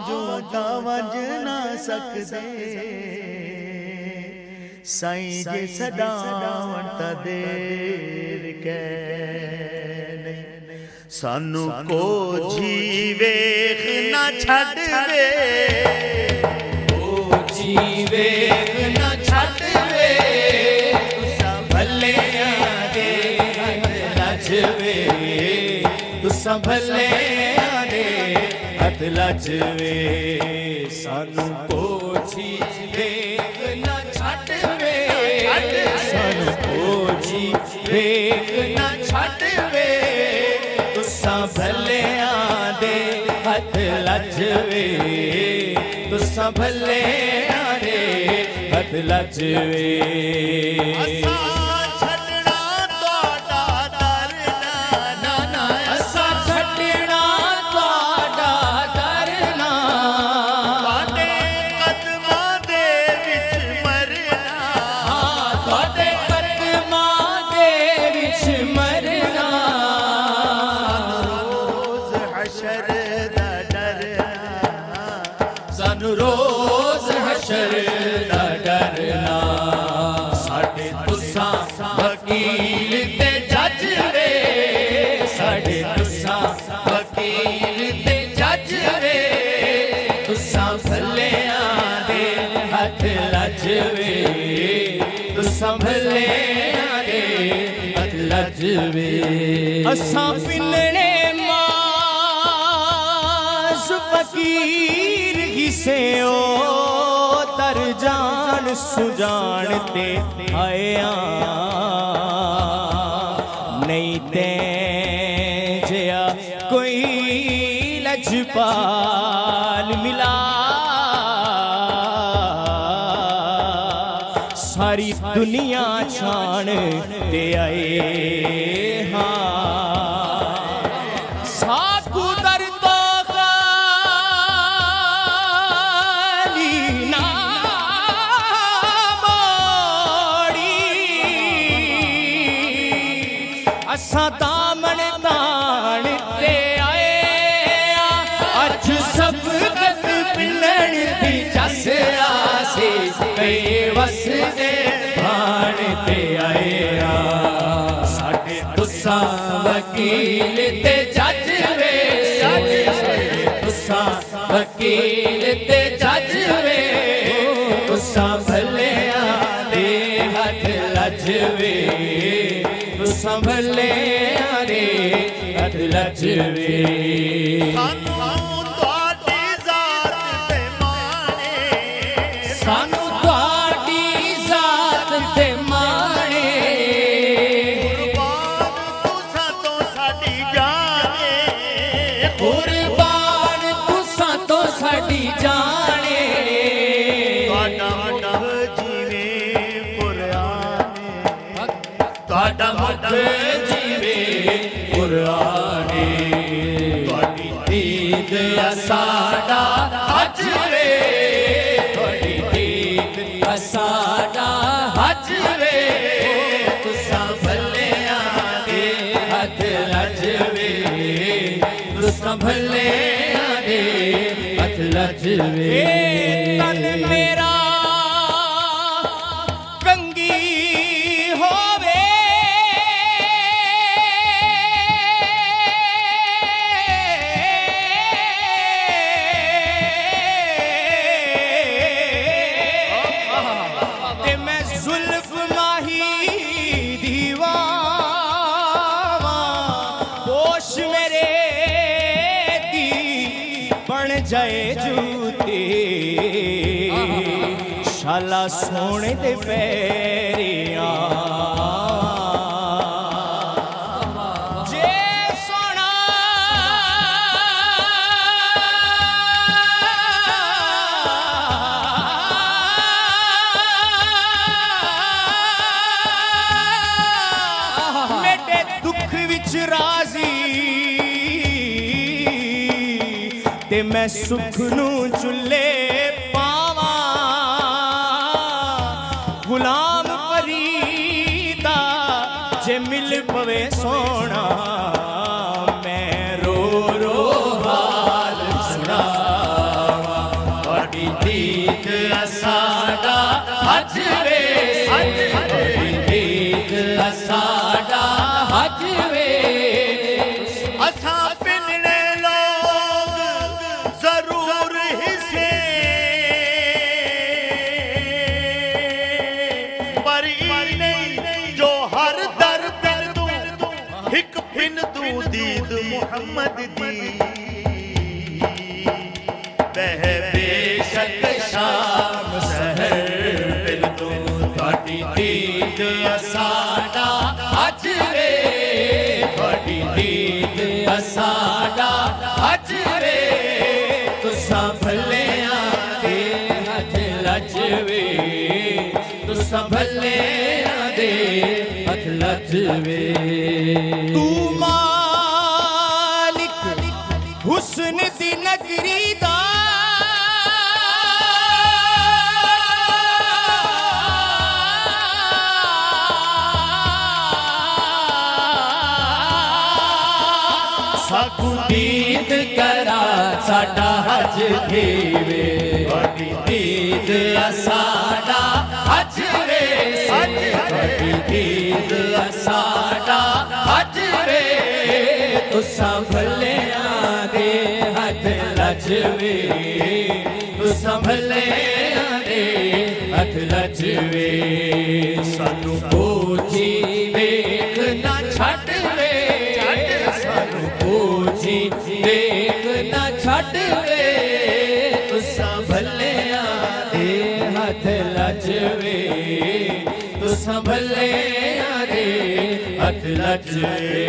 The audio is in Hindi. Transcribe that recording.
जो वंज ना सकदे साईं जे सदावण ता देर कै सानू को जीवे ना छड़वे को जीवे ना छड़वे तुसा भले दे लजवे तुसा भले दे हथ लजवे सानू को जीवे ना छड़वे सानू को जीवे ना छड़वे तुसा भले दे हथ लजवे तुसा भले दे हथ लजवे रोज हशर दा डरना साडे तुसा वकील ते जज वे साडे तुसा वकील ते जज वे तुसा भलेआं दे हथ लजवे तुसा भलेआं दे हथ लजवे असां पिनने मास फकीर से ओ तर जान सुजानते आया नहीं ते जया कोई लजपाल मिला सारी दुनिया छान ते आए हाँ साकू दर असा दामन तान ते आए अज सब गत पिलण दी जस आसे कई वस दे भाण ते आए साडे तुसा वकील ते जज वे साडे तुसा वकील ते जज वे तुसा भलेआं दे हथ लजवे संभले रे हथ लजवे सानू तुहाडी जात ते माणे सानू तुहाडी जात ते माणे कुर्बान तुसां तो साडी जाने कुर्बान तुसां तो साडी जाने तुहाडा मत जीवे पुराने तुहाडी दीद साडा हज वे तुहाडी दीद साडा हज वे तुसा भलेआं दे हथ लजवे तुसा भलेआं दे हथ लजवे तन मेरा कंगी होवे जुल्फ माही दीवावा होश मेरे दी बन जाए जूते शाला सोने दे पैरियां राजी ते मैं सुख नू चुल्ले पावा गुलाम फरीदा जे मिल पवे सोना मैं रो रो हाल सुना ਮੁਹੰਮਦ ਦੀ ਬਹਿ ਬੇਸ਼ੱਕ ਸ਼ਾਮ ਸਹਿਰ ਬਿਨ ਤੂੰ ਤੁਹਾਡੀ ਦੀਦ ਅਸਾਡਾ ਅੱਜ ਵੇ ਤੁਹਾਡੀ ਦੀਦ ਅਸਾਡਾ ਅੱਜ ਵੇ ਤੁਸਾਂ ਭਲਿਆਂ ਦੇ ਹੱਥ ਲੱਜਵੇ ਤੁਸਾਂ ਭਲਿਆਂ ਦੇ ਹੱਥ ਲੱਜਵੇ तू मालिक हुस्न दी नगरी दा ਸਾਕੂ ਦੀਦ ਕਰਾ ਸਾਡਾ ਹਜ ਦੇਵੇ ਤੁਹਾਡੀ ਦੀਦ ਅਸਾਡਾ ਹਜ ਵੇ ਤੁਹਾਡੀ ਦੀਦ ਅਸਾਡਾ ਹਜ ਵੇ ਤੁਸਾਂ ਭਲਿਆਂ ਦੇ ਹੱਥ ਲੱਜਵੇ ਤੁਸਾਂ ਭਲਿਆਂ ਦੇ ਹੱਥ ਲੱਜਵੇ ਸਾਨੂੰ ਪੂਜੀ ਵੇਖ ਨਾ ਛੱਡਵੇ ਸਾਨੂੰ ਪੂਜੀ ਵੇਖ ਨਾ ਛੱਡਵੇ ਤੁਸਾਂ ਭਲਿਆਂ ਦੇ ਹੱਥ ਲੱਜਵੇ ਤੁਸਾਂ ਭਲਿਆਂ ਦੇ ਹੱਥ ਲੱਜਵੇ